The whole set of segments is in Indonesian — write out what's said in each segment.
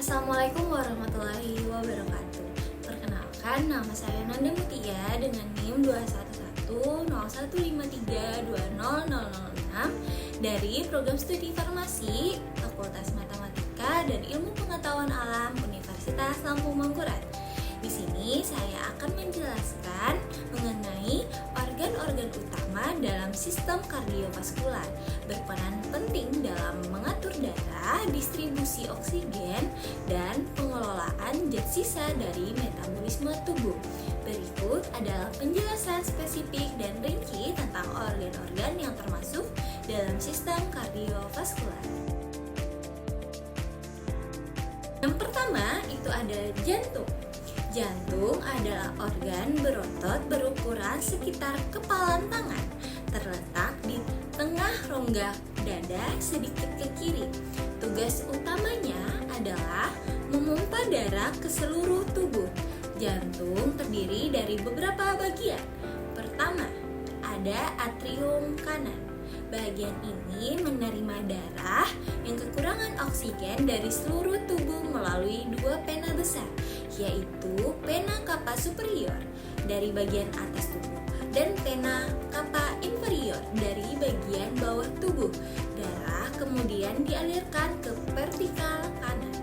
Assalamualaikum warahmatullahi wabarakatuh. Perkenalkan, nama saya Nanda Mutia dengan NIM 2110153200006 dari Program Studi Farmasi Fakultas Matematika dan Ilmu Pengetahuan Alam Universitas Lampung Mangkurat. Di sini saya akan menjelaskan mengenai organ-organ utama dalam sistem kardiovaskular, berperan penting dalam mengatur darah, distribusi oksigen, dan pengelolaan zat sisa dari metabolisme tubuh. Berikut adalah penjelasan spesifik dan rinci tentang organ-organ yang termasuk dalam sistem kardiovaskular. Yang pertama itu ada jantung. Jantung adalah organ berotot berukuran sekitar kepalan tangan, terletak di tengah rongga dada sedikit ke kiri. Tugas utamanya adalah memompa darah ke seluruh tubuh. Jantung terdiri dari beberapa bagian. Pertama, ada atrium kanan. Bagian ini menerima darah yang kekurangan oksigen dari seluruh tubuh melalui dua pena besar, yaitu pena cava superior dari bagian atas tubuh dan pena cava inferior dari bagian bawah tubuh. Darah kemudian dialirkan ke vertikal kanan.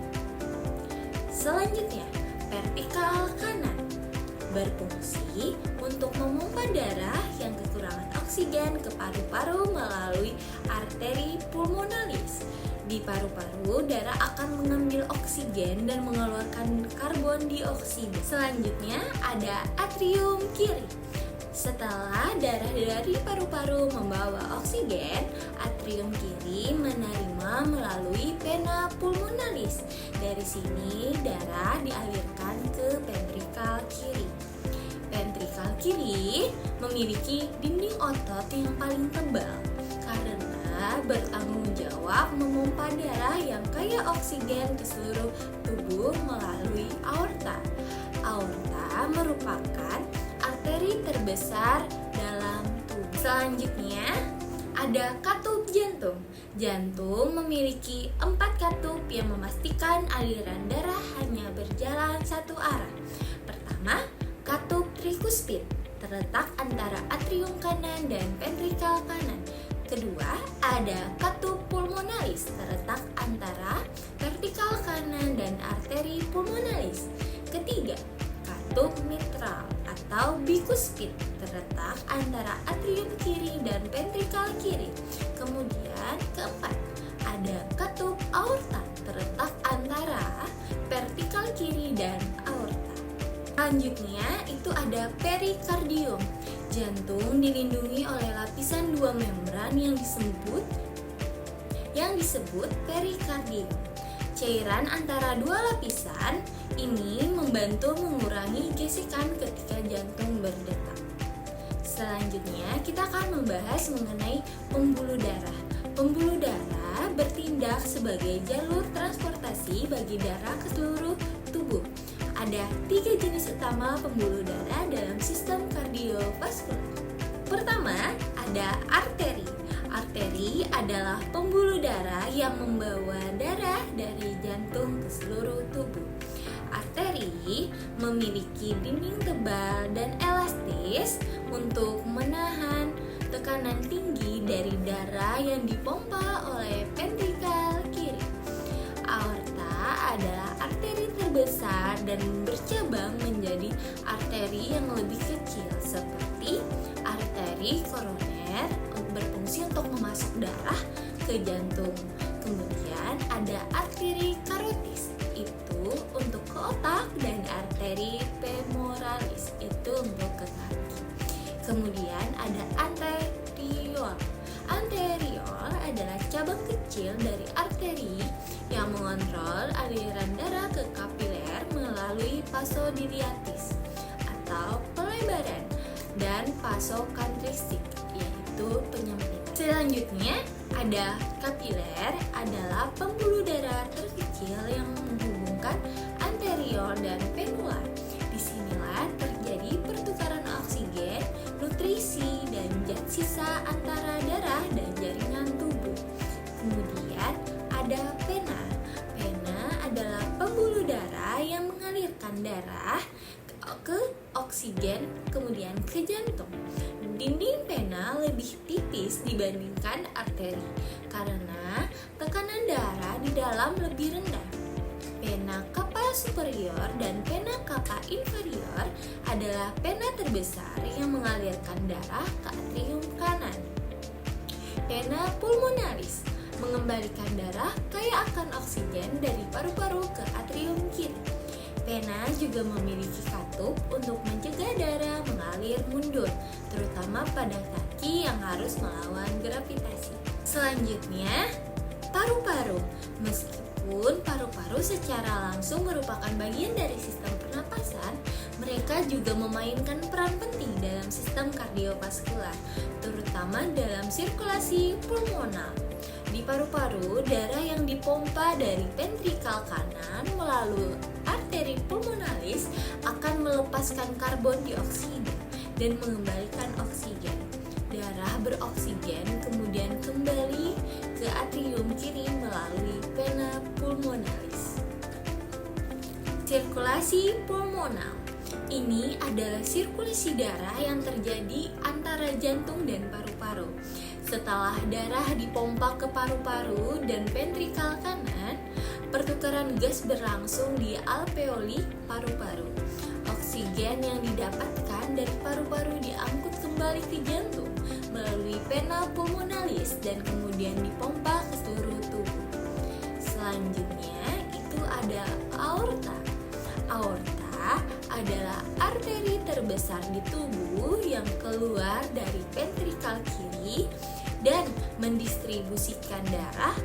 Selanjutnya, vertikal kanan berfungsi untuk memompa darah yang kekurangan oksigen ke paru-paru melalui arteri pulmonalis. Di paru-paru, darah akan mengambil oksigen dan mengeluarkan karbon dioksida. Selanjutnya ada atrium kiri. Setelah darah dari paru-paru membawa oksigen, atrium kiri menerima melalui vena pulmonalis. Dari sini darah dialirkan ke ventrikal kiri. Ventrikal kiri memiliki dinding otot yang paling tebal karena bertanggung jawab memompa darah yang kaya oksigen ke seluruh tubuh melalui aorta. Aorta merupakan arteri terbesar dalam tubuh. Selanjutnya ada katup jantung. Jantung memiliki 4 katup yang memastikan aliran darah hanya berjalan satu arah. Pertama, katup trikuspid terletak antara atrium kanan dan ventrikal kanan. Kedua, ada katup pulmonalis terletak antara vertikal kanan dan arteri pulmonalis. Ketiga, katup mitral atau bikuspid terletak antara atrium kiri dan ventrikal kiri. Kemudian keempat, ada katup aorta terletak antara vertikal kiri dan aorta. Selanjutnya itu ada perikardium. Jantung dilindungi oleh lapisan dua membran yang disebut perikardium. Cairan antara dua lapisan ini membantu mengurangi gesekan ketika jantung berdetak. Selanjutnya kita akan membahas mengenai pembuluh darah. Pembuluh darah bertindak sebagai jalur transportasi bagi darah ke seluruh tubuh. Ada 3 jenis utama pembuluh darah dalam sistem kardiovaskular. Pertama, ada arteri. Arteri adalah pembuluh darah yang membawa darah dari jantung ke seluruh tubuh. Arteri memiliki dinding tebal dan elastis untuk menahan tekanan tinggi dari darah yang dipompa oleh ventrikal kiri. Aorta adalah arteri terbesar dan bercabang menjadi arteri yang lebih kecil seperti arteri koroner berfungsi untuk memasok darah ke jantung. Kemudian ada arteri karotis itu untuk ke otak dan arteri femoralis itu untuk ke kaki. Kemudian ada anterior. Anterior adalah cabang kecil dari arteri yang mengontrol aliran darah ke kapiler melalui vasodiliatis atau pelebaran dan vasokantristik yaitu penyempitan. Selanjutnya ada kapiler adalah pembuluh darah terkecil yang menghubungkan anterior dan venular. Disinilah terjadi pertukaran oksigen, nutrisi, dan zat sisa antara darah dan jaringan tubuh. Kemudian ada pena. Pena adalah pembuluh mengalirkan darah ke oksigen, kemudian ke jantung. Dinding pena lebih tipis dibandingkan arteri karena tekanan darah di dalam lebih rendah. Pena cava superior dan pena cava inferior adalah pena terbesar yang mengalirkan darah ke atrium kanan. Pena pulmonalis mengembalikan darah kaya akan oksigen dari paru-paru ke atrium kiri. Pena juga memiliki katup untuk mencegah darah mengalir mundur, terutama pada kaki yang harus melawan gravitasi. Selanjutnya, paru-paru. Meskipun paru-paru secara langsung merupakan bagian dari sistem pernapasan, mereka juga memainkan peran penting dalam sistem kardiovaskular, terutama dalam sirkulasi pulmonal. Di paru-paru, darah yang dipompa dari ventrikal kanan melalui arteri pulmonalis akan melepaskan karbon dioksida dan mengembalikan oksigen. Darah beroksigen kemudian kembali ke atrium kiri melalui vena pulmonalis. Sirkulasi pulmonal. Ini adalah sirkulasi darah yang terjadi antara jantung dan paru-paru. Setelah darah dipompa ke paru-paru dan ventrikal kanan, pertukaran gas berlangsung di alveoli paru-paru. Oksigen yang didapatkan dari paru-paru diangkut kembali ke jantung melalui vena pulmonalis dan kemudian dipompa ke seluruh tubuh. Selanjutnya itu ada aorta. Aorta adalah arteri terbesar di tubuh yang keluar dari ventrikal kiri dan mendistribusikan darah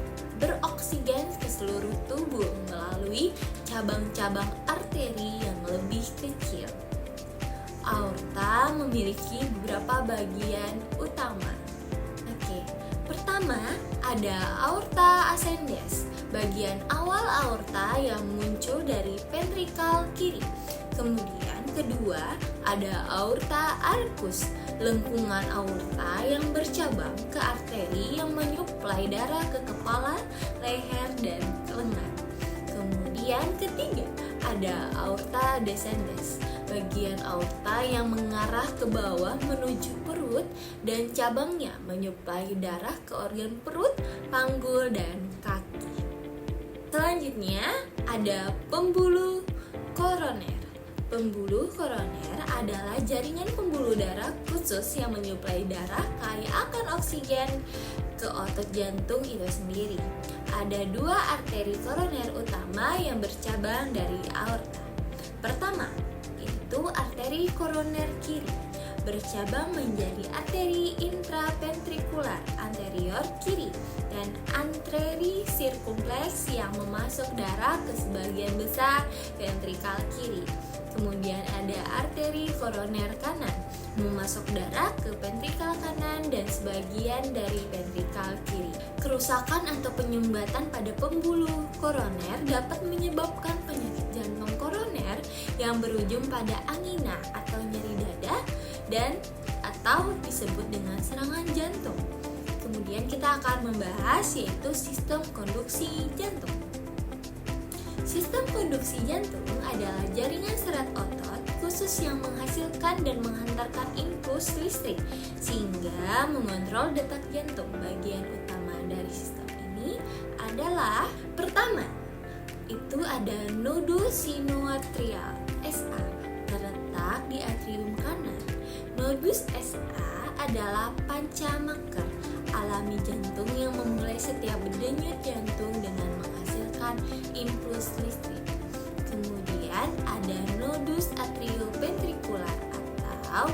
beroksigen ke seluruh tubuh melalui cabang-cabang arteri yang lebih kecil. Aorta memiliki beberapa bagian utama. Pertama ada aorta ascendens, bagian awal aorta yang muncul dari ventrikal kiri. Kemudian kedua ada aorta arcus, lengkungan aorta yang bercabang ke arteri yang menyuplai darah ke kepala, leher, dan lengan. Kemudian ketiga ada aorta descendens, bagian aorta yang mengarah ke bawah menuju perut dan cabangnya menyuplai darah ke organ perut, panggul, dan kaki. Selanjutnya ada pembuluh koroner. Pembuluh koroner adalah jaringan pembuluh darah khusus yang menyuplai darah kaya akan oksigen ke otot jantung itu sendiri. Ada dua arteri koroner utama yang bercabang dari aorta. Pertama, itu arteri koroner kiri, bercabang menjadi arteri intraventrikular anterior kiri dan arteri sirkumfleks yang memasuk darah ke sebagian besar ventrikal kiri. Kemudian ada arteri koroner kanan, memasuk darah ke ventrikal kanan dan sebagian dari ventrikal kiri. Kerusakan atau penyumbatan pada pembuluh koroner dapat menyebabkan penyakit jantung koroner yang berujung pada angina atau nyeri dada dan atau disebut dengan serangan jantung. Kemudian kita akan membahas yaitu sistem konduksi jantung. Sistem konduksi jantung adalah jaringan serat otot khusus yang menghasilkan dan menghantarkan impuls listrik sehingga mengontrol detak jantung. Bagian utama dari sistem ini adalah pertama, itu ada nodus sinoatrial SA terletak di atrium kanan. Nodus SA adalah pancamakar alami jantung yang memulai setiap berdenyut jantung dengan menghasilkan impuls listrik. Kemudian ada nodus atrioventrikular atau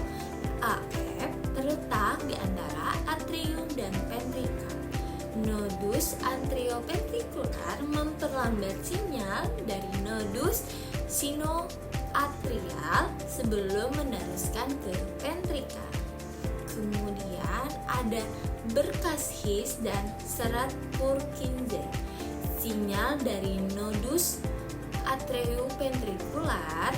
AF terletak di antara atrium dan ventrikal. Nodus atrioventrikular memperlambat sinyal dari nodus sinoatrial sebelum meneruskan ke ventrikal. Kemudian ada berkas His dan serat Purkinje. Sinyal dari nodus atrioventrikular,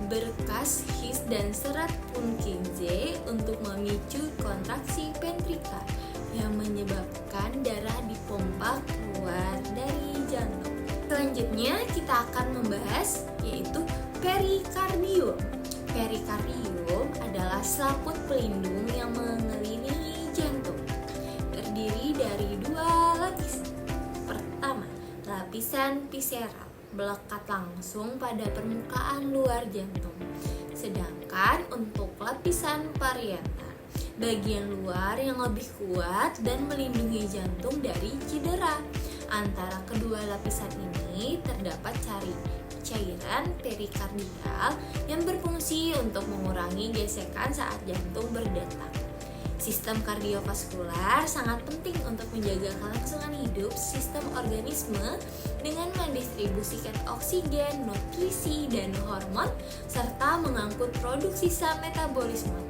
berkas His dan serat Purkinje untuk memicu kontraksi ventrikal yang menyebabkan darah dipompa keluar dari jantung. Selanjutnya kita akan membahas yaitu perikardium. Perikardium adalah selaput pelindung yang mengelilingi jantung. Terdiri dari dua lapisan. Pertama, lapisan visceral melekat langsung pada permukaan luar jantung. Sedangkan untuk lapisan parietal, bagian luar yang lebih kuat dan melindungi jantung dari cedera. Antara kedua lapisan ini terdapat cairan perikardial yang berfungsi untuk mengurangi gesekan saat jantung berdetak. Sistem kardiovaskular sangat penting untuk menjaga kelangsungan hidup sistem organisme dengan mendistribusikan oksigen, nutrisi, dan hormon, serta mengangkut produksi sisa metabolisme.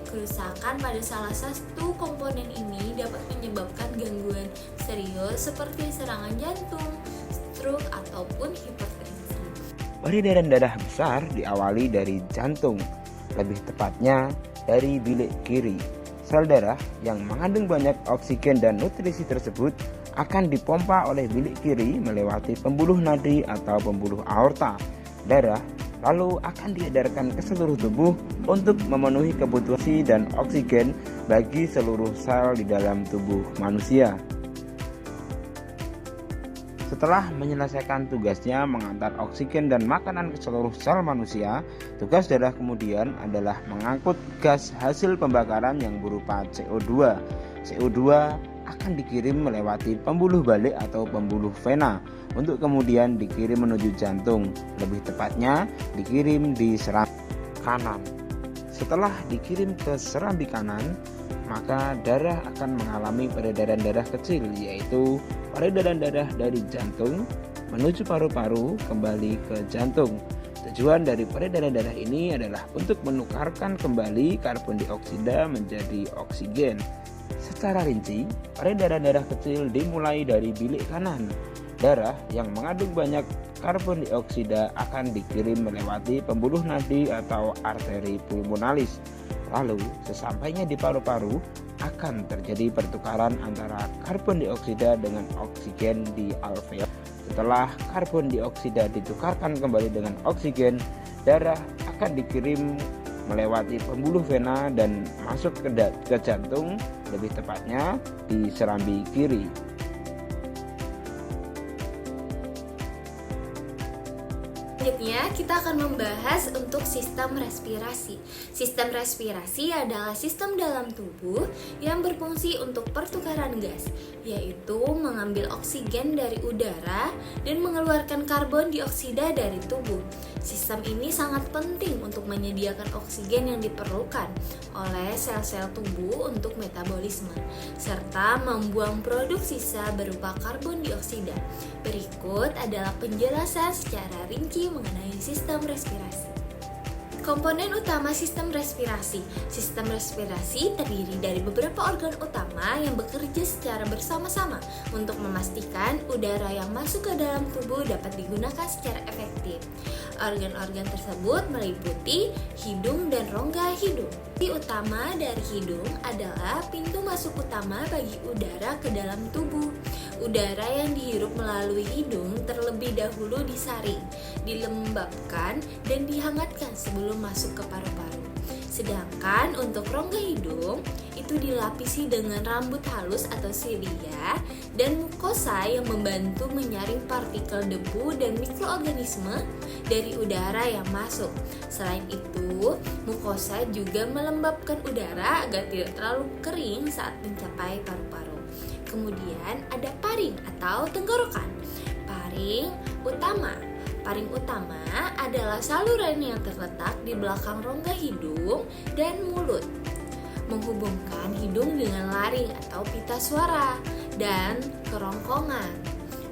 Kerusakan pada salah satu komponen ini dapat menyebabkan gangguan serius seperti serangan jantung, stroke, ataupun hipertensi. Peredaran darah besar diawali dari jantung, lebih tepatnya dari bilik kiri. Sel darah yang mengandung banyak oksigen dan nutrisi tersebut akan dipompa oleh bilik kiri melewati pembuluh nadi atau pembuluh aorta. Darah lalu akan diedarkan ke seluruh tubuh untuk memenuhi kebutuhan dan oksigen bagi seluruh sel di dalam tubuh manusia. Setelah menyelesaikan tugasnya mengantar oksigen dan makanan ke seluruh sel manusia, tugas darah kemudian adalah mengangkut gas hasil pembakaran yang berupa CO2. CO2 akan dikirim melewati pembuluh balik atau pembuluh vena untuk kemudian dikirim menuju jantung, lebih tepatnya dikirim di serambi kanan. Setelah dikirim ke serambi kanan, maka darah akan mengalami peredaran darah kecil, yaitu peredaran darah dari jantung menuju paru-paru kembali ke jantung. Tujuan dari peredaran darah ini adalah untuk menukarkan kembali karbon dioksida menjadi oksigen. Secara rinci, peredaran darah kecil dimulai dari bilik kanan. Darah yang mengandung banyak karbon dioksida akan dikirim melewati pembuluh nadi atau arteri pulmonalis. Lalu, sesampainya di paru-paru, akan terjadi pertukaran antara karbon dioksida dengan oksigen di alveol. Setelah karbon dioksida ditukarkan kembali dengan oksigen, darah akan dikirim melewati pembuluh vena dan masuk ke jantung, lebih tepatnya di serambi kiri. Selanjutnya kita akan membahas untuk sistem respirasi. Sistem respirasi adalah sistem dalam tubuh yang berfungsi untuk pertukaran gas, yaitu mengambil oksigen dari udara dan mengeluarkan karbon dioksida dari tubuh. Sistem ini sangat penting untuk menyediakan oksigen yang diperlukan oleh sel-sel tubuh untuk metabolisme, serta membuang produk sisa berupa karbon dioksida. Berikut adalah penjelasan secara rinci mengenai sistem respirasi. Komponen utama sistem respirasi. Sistem respirasi terdiri dari beberapa organ utama yang bekerja secara bersama-sama untuk memastikan udara yang masuk ke dalam tubuh dapat digunakan secara efektif. Organ-organ tersebut meliputi hidung dan rongga hidung. Fungsi utama dari hidung adalah pintu masuk utama bagi udara ke dalam tubuh. Udara yang dihirup melalui hidung terlebih dahulu disaring, dilembabkan, dan dihangatkan sebelum masuk ke paru-paru. Sedangkan untuk rongga hidung itu dilapisi dengan rambut halus atau silia dan mukosa yang membantu menyaring partikel debu dan mikroorganisme dari udara yang masuk. Selain itu, mukosa juga melembabkan udara agar tidak terlalu kering saat mencapai paru-paru. Kemudian ada paring atau tenggorokan. Paring utama adalah saluran yang terletak di belakang rongga hidung dan mulut, menghubungkan hidung dengan laring atau pita suara dan kerongkongan.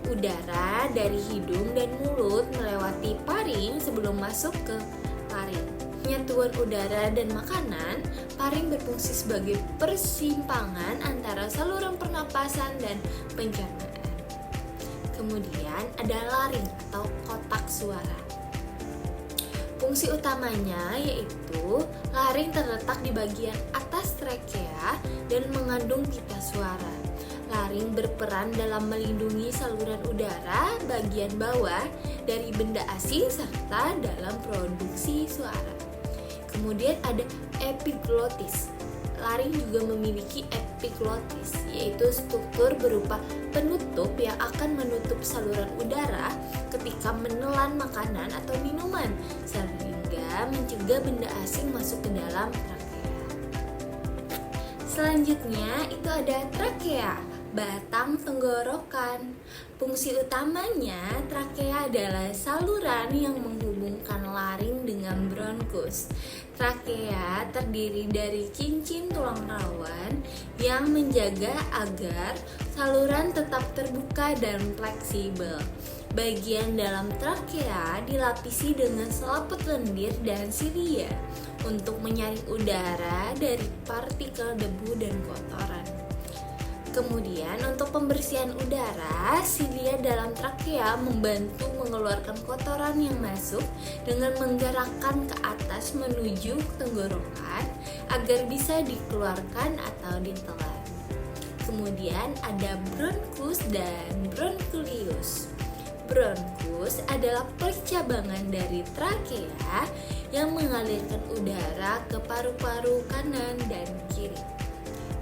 Udara dari hidung dan mulut melewati paring sebelum masuk ke paring. Penyatuan udara dan makanan, paring berfungsi sebagai persimpangan antara saluran pernapasan dan pencernaan. Kemudian ada laring atau kotak suara. Fungsi utamanya yaitu laring terletak di bagian atas trakea dan mengandung pita suara. Laring berperan dalam melindungi saluran udara bagian bawah dari benda asing serta dalam produksi suara. Kemudian ada epiglotis. Laring juga memiliki epiglotis, yaitu struktur berupa penutup yang akan menutup saluran udara ketika menelan makanan atau minuman, sehingga mencegah benda asing masuk ke dalam trakea. Selanjutnya itu ada trakea, batang tenggorokan. Fungsi utamanya, trakea adalah saluran yang menghubungkan laring dengan bronkus. Trakea terdiri dari cincin tulang rawan yang menjaga agar saluran tetap terbuka dan fleksibel. Bagian dalam trakea dilapisi dengan selaput lendir dan silia untuk menyaring udara dari partikel debu dan kotoran. Kemudian untuk pembersihan udara, silia dalam trakea membantu mengeluarkan kotoran yang masuk dengan menggerakkan ke atas menuju tenggorokan agar bisa dikeluarkan atau ditelan. Kemudian ada bronkus dan bronkulius. Bronkus adalah percabangan dari trakea yang mengalirkan udara ke paru-paru kanan dan kiri.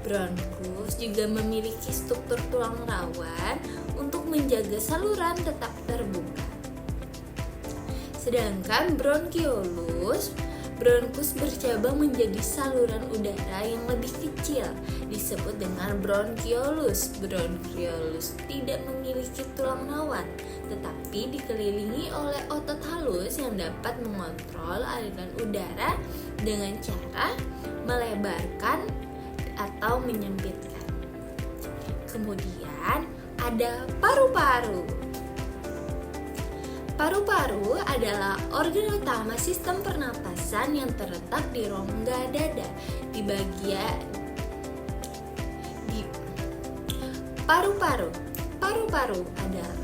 Bronkus juga memiliki struktur tulang rawan untuk menjaga saluran tetap terbuka. Sedangkan bronkiolus, bronkus bercabang menjadi saluran udara yang lebih kecil, disebut dengan bronkiolus. Bronkiolus tidak memiliki tulang rawan, tetapi dikelilingi oleh otot halus yang dapat mengontrol aliran udara dengan cara melebarkan atau menyempitkan. Kemudian ada paru-paru. Paru-paru adalah organ utama sistem pernapasan yang terletak di rongga dada di bagian paru-paru. Paru-paru adalah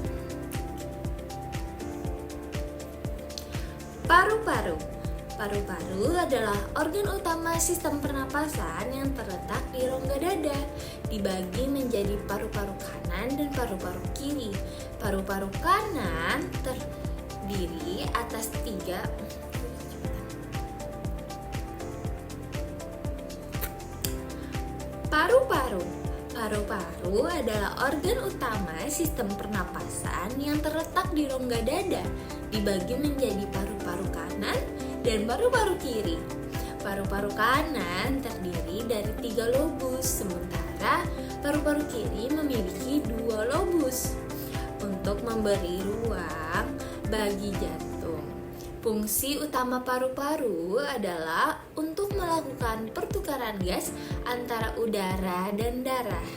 Paru-paru adalah organ utama sistem pernapasan yang terletak di rongga dada, dibagi menjadi paru-paru kanan dan paru-paru kiri. Paru-paru kanan terdiri atas tiga paru-paru. Paru-paru adalah organ utama sistem pernapasan yang terletak di rongga dada, dibagi menjadi paru-paru kanan dan paru-paru kiri. Paru-paru kanan terdiri dari 3 lobus, sementara paru-paru kiri memiliki 2 lobus untuk memberi ruang bagi jantung. Fungsi utama paru-paru adalah untuk melakukan pertukaran gas antara udara dan darah.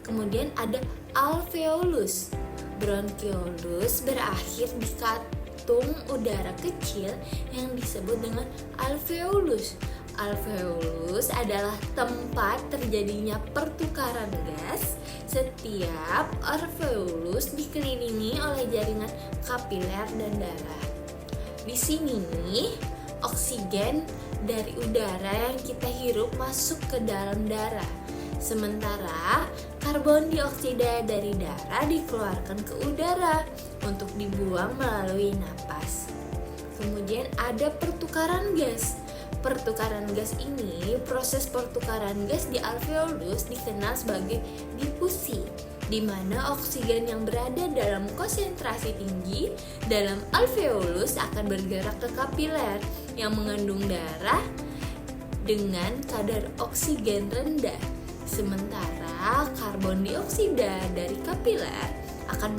Kemudian ada alveolus. Bronkiolus berakhir di kantung udara kecil yang disebut dengan alveolus. Alveolus adalah tempat terjadinya pertukaran gas. Setiap alveolus dikelilingi oleh jaringan kapiler dan darah. Di sini oksigen dari udara yang kita hirup masuk ke dalam darah. Sementara karbon dioksida dari darah dikeluarkan ke udara untuk dibuang melalui napas. Kemudian ada pertukaran gas. Pertukaran gas ini, proses pertukaran gas di alveolus dikenal sebagai difusi, di mana oksigen yang berada dalam konsentrasi tinggi dalam alveolus akan bergerak ke kapiler yang mengandung darah dengan kadar oksigen rendah. Sementara karbon dioksida dari kapiler akan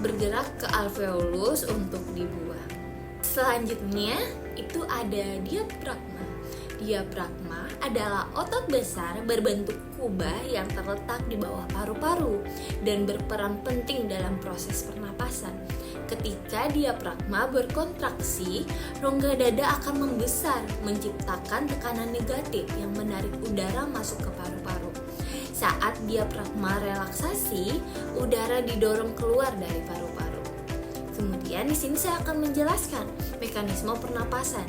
bergerak ke alveolus untuk dibuang. Selanjutnya itu ada diafragma. Diafragma adalah otot besar berbentuk kubah yang terletak di bawah paru-paru dan berperan penting dalam proses pernapasan. Ketika diafragma berkontraksi, rongga dada akan membesar, menciptakan tekanan negatif yang menarik udara masuk ke paru-paru. Saat diafragma relaksasi, udara didorong keluar dari paru-paru. Kemudian di sini saya akan menjelaskan mekanisme pernapasan.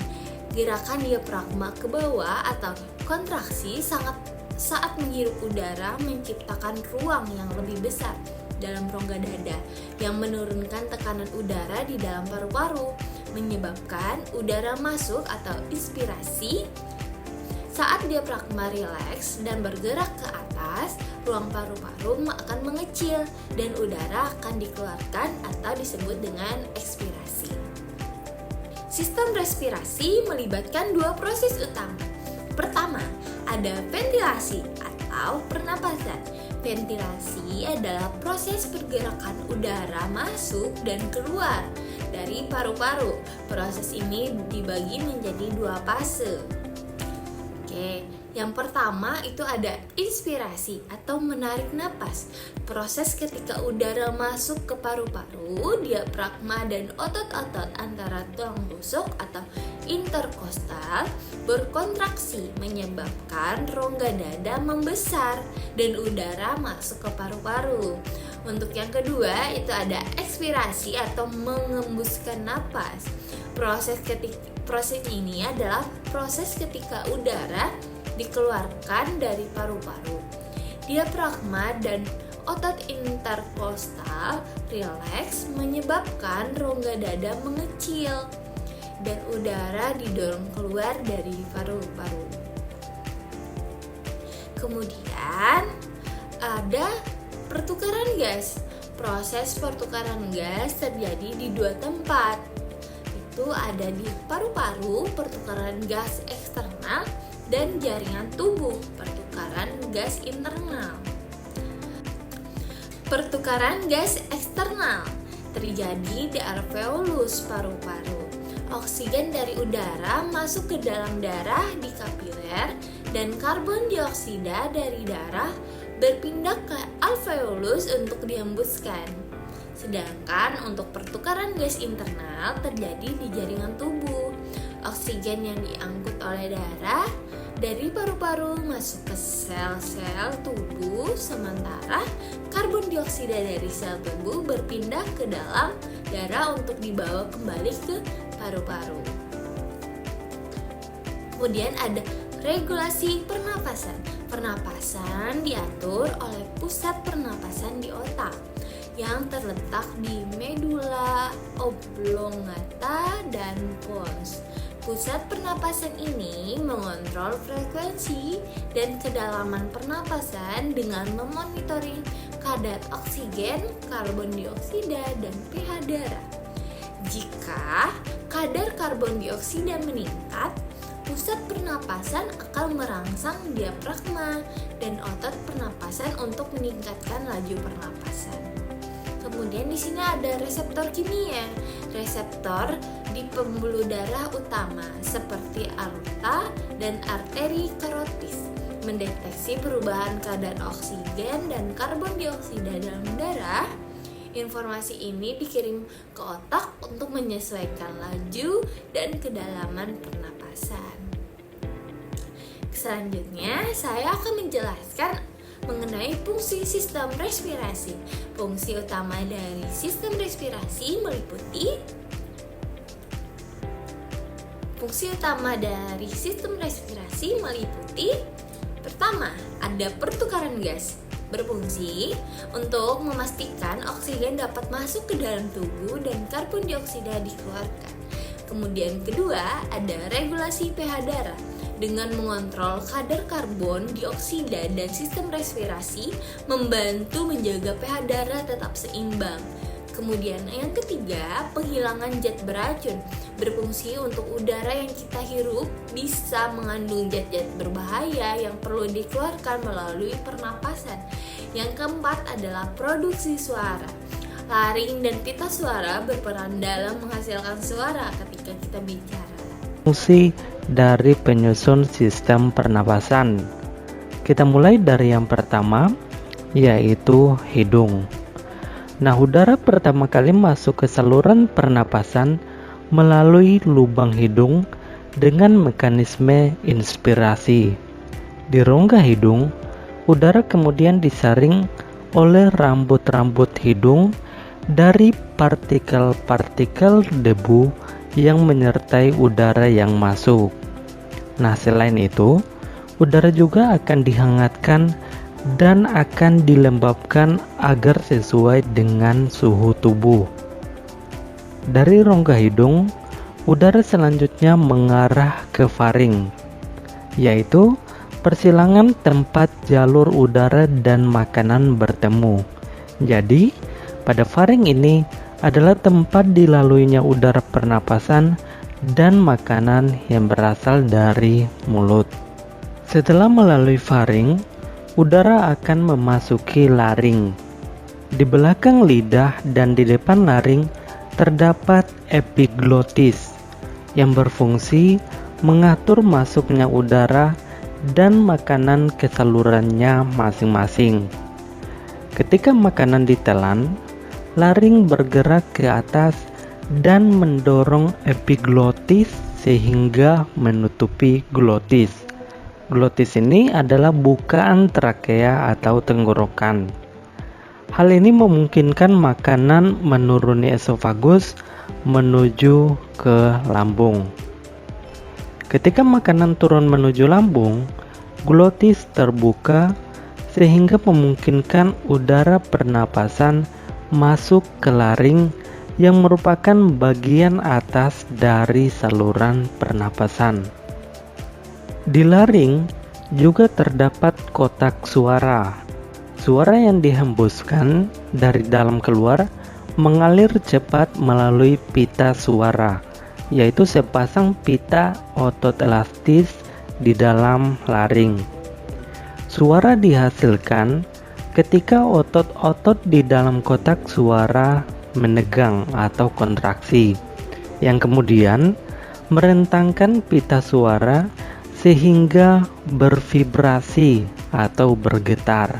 Gerakan diafragma ke bawah atau kontraksi sangat saat menghirup udara menciptakan ruang yang lebih besar dalam rongga dada yang menurunkan tekanan udara di dalam paru-paru, menyebabkan udara masuk atau inspirasi. Saat diafragma rileks dan bergerak ke atas, ruang paru-paru akan mengecil dan udara akan dikeluarkan atau disebut dengan ekspirasi. Sistem respirasi melibatkan dua proses utama. Pertama, ada ventilasi atau pernapasan. Ventilasi adalah proses pergerakan udara masuk dan keluar dari paru-paru. Proses ini dibagi menjadi dua fase. Yang pertama itu ada inspirasi atau menarik napas. Proses ketika udara masuk ke paru-paru, diafragma dan otot-otot antara tulang rusuk atau interkostal berkontraksi menyebabkan rongga dada membesar dan udara masuk ke paru-paru. Untuk yang kedua itu ada ekspirasi atau mengembuskan napas. Proses ini adalah proses ketika udara dikeluarkan dari paru-paru. Diafragma dan otot interkostal rileks menyebabkan rongga dada mengecil dan udara didorong keluar dari paru-paru. Kemudian ada pertukaran gas. Proses pertukaran gas terjadi di dua tempat. Itu ada di paru-paru, pertukaran gas eksternal, dan jaringan tubuh, pertukaran gas internal. Pertukaran gas eksternal terjadi di alveolus paru-paru. Oksigen dari udara masuk ke dalam darah di kapiler dan karbon dioksida dari darah berpindah ke alveolus untuk dihembuskan. Sedangkan untuk pertukaran gas internal terjadi di jaringan tubuh. Oksigen yang diangkut oleh darah dari paru-paru masuk ke sel-sel tubuh, sementara karbon dioksida dari sel tubuh berpindah ke dalam darah untuk dibawa kembali ke paru-paru. Kemudian ada regulasi pernapasan. Pernapasan diatur oleh pusat pernapasan di otak yang terletak di medula oblongata dan pons. Pusat pernapasan ini mengontrol frekuensi dan kedalaman pernapasan dengan memonitoring kadar oksigen, karbon dioksida, dan pH darah. Jika kadar karbon dioksida meningkat, pusat pernapasan akan merangsang diafragma dan otot pernapasan untuk meningkatkan laju pernapasan. Kemudian di sini ada reseptor kimia. Reseptor di pembuluh darah utama seperti aorta dan arteri karotis mendeteksi perubahan kadar oksigen dan karbon dioksida dalam darah. Informasi ini dikirim ke otak untuk menyesuaikan laju dan kedalaman pernapasan. Selanjutnya, saya akan menjelaskan mengenai fungsi sistem respirasi. Fungsi utama dari sistem respirasi meliputi pertama, ada pertukaran gas. Berfungsi untuk memastikan oksigen dapat masuk ke dalam tubuh dan karbon dioksida dikeluarkan. Kemudian kedua, ada regulasi pH darah. Dengan mengontrol kadar karbon dioksida dan sistem respirasi membantu menjaga pH darah tetap seimbang. Kemudian yang ketiga, penghilangan zat beracun. Berfungsi untuk udara yang kita hirup bisa mengandung zat-zat berbahaya yang perlu dikeluarkan melalui pernapasan. Yang keempat adalah produksi suara. Laring dan pita suara berperan dalam menghasilkan suara ketika kita bicara. Fungsi dari penyusun sistem pernapasan. Kita mulai dari yang pertama, yaitu hidung. Nah, udara pertama kali masuk ke saluran pernapasan melalui lubang hidung dengan mekanisme inspirasi. Di rongga hidung, udara kemudian disaring oleh rambut-rambut hidung dari partikel-partikel debu yang menyertai udara yang masuk. Nah, selain itu, udara juga akan dihangatkan dan akan dilembabkan agar sesuai dengan suhu tubuh. Dari rongga hidung, udara selanjutnya mengarah ke faring, yaitu persilangan tempat jalur udara dan makanan bertemu. Jadi, pada faring ini adalah tempat dilaluinya udara pernapasan dan makanan yang berasal dari mulut. Setelah melalui faring, udara akan memasuki laring. Di belakang lidah dan di depan laring terdapat epiglotis yang berfungsi mengatur masuknya udara dan makanan ke salurannya masing-masing. Ketika makanan ditelan, laring bergerak ke atas dan mendorong epiglotis sehingga menutupi glotis. Glotis ini adalah bukaan trakea atau tenggorokan. Hal ini memungkinkan makanan menuruni esofagus menuju ke lambung. Ketika makanan turun menuju lambung, glotis terbuka sehingga memungkinkan udara pernapasan masuk ke laring yang merupakan bagian atas dari saluran pernapasan. Di laring juga terdapat kotak suara. Suara yang dihembuskan dari dalam keluar mengalir cepat melalui pita suara, yaitu sepasang pita otot elastis di dalam laring. Suara dihasilkan ketika otot-otot di dalam kotak suara menegang atau kontraksi, yang kemudian merentangkan pita suara sehingga bervibrasi atau bergetar.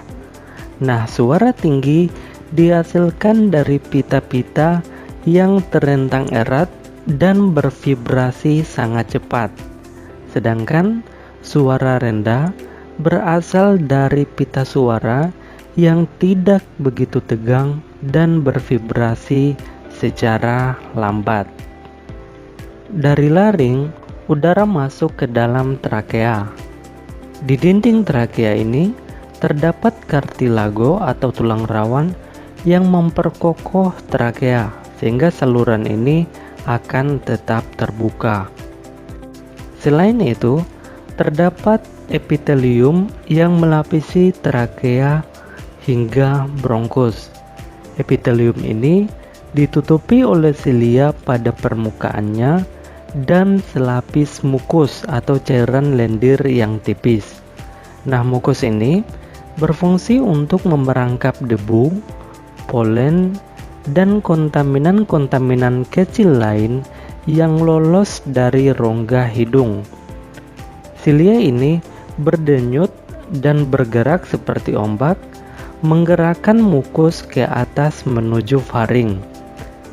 Nah, suara tinggi dihasilkan dari pita-pita yang terentang erat dan bervibrasi sangat cepat. Sedangkan suara rendah berasal dari pita suara yang tidak begitu tegang dan bervibrasi secara lambat. Dari laring, udara masuk ke dalam trakea. Di dinding trakea ini terdapat kartilago atau tulang rawan yang memperkokoh trakea sehingga saluran ini akan tetap terbuka. Selain itu, terdapat epitelium yang melapisi trakea hingga bronkus. Epitelium ini ditutupi oleh silia pada permukaannya dan selapis mukus atau cairan lendir yang tipis. Nah, mukus ini berfungsi untuk memerangkap debu, polen, dan kontaminan-kontaminan kecil lain yang lolos dari rongga hidung. Silia ini berdenyut dan bergerak seperti ombak, menggerakkan mukus ke atas menuju faring.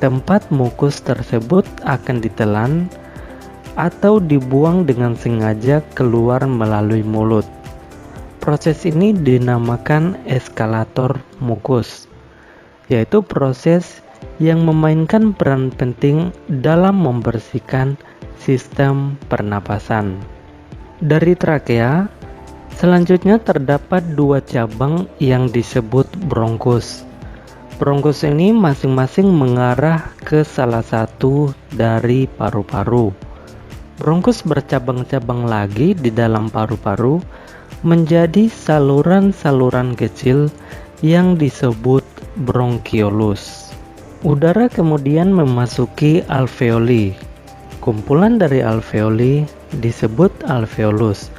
Tempat mukus tersebut akan ditelan atau dibuang dengan sengaja keluar melalui mulut. Proses ini dinamakan eskalator mukus, yaitu proses yang memainkan peran penting dalam membersihkan sistem pernapasan. Dari trakea, selanjutnya terdapat dua cabang yang disebut bronkus. Bronkus ini masing-masing mengarah ke salah satu dari paru-paru. Bronkus bercabang-cabang lagi di dalam paru-paru menjadi saluran-saluran kecil yang disebut bronkiolus. Udara kemudian memasuki alveoli. Kumpulan dari alveoli disebut alveolus,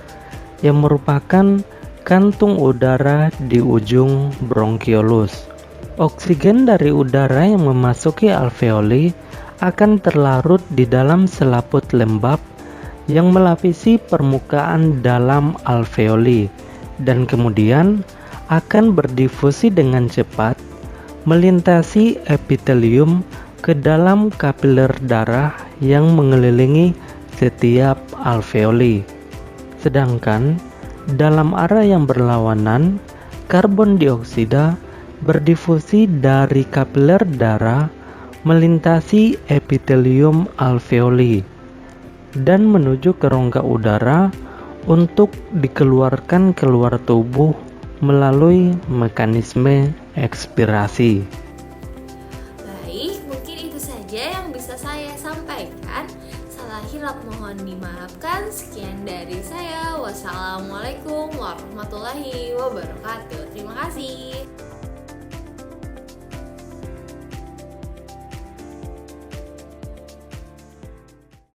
yang merupakan kantung udara di ujung bronkiolus. Oksigen dari udara yang memasuki alveoli akan terlarut di dalam selaput lembab yang melapisi permukaan dalam alveoli dan kemudian akan berdifusi dengan cepat melintasi epitelium ke dalam kapiler darah yang mengelilingi setiap alveoli. Sedangkan dalam arah yang berlawanan, karbon dioksida berdifusi dari kapiler darah melintasi epitelium alveoli dan menuju ke rongga udara untuk dikeluarkan keluar tubuh melalui mekanisme ekspirasi. Baik, mungkin itu saja yang bisa saya sampaikan. Salah hilap mohon dimaafkan. Sekian dari saya. Wassalamualaikum warahmatullahi wabarakatuh. Terima kasih.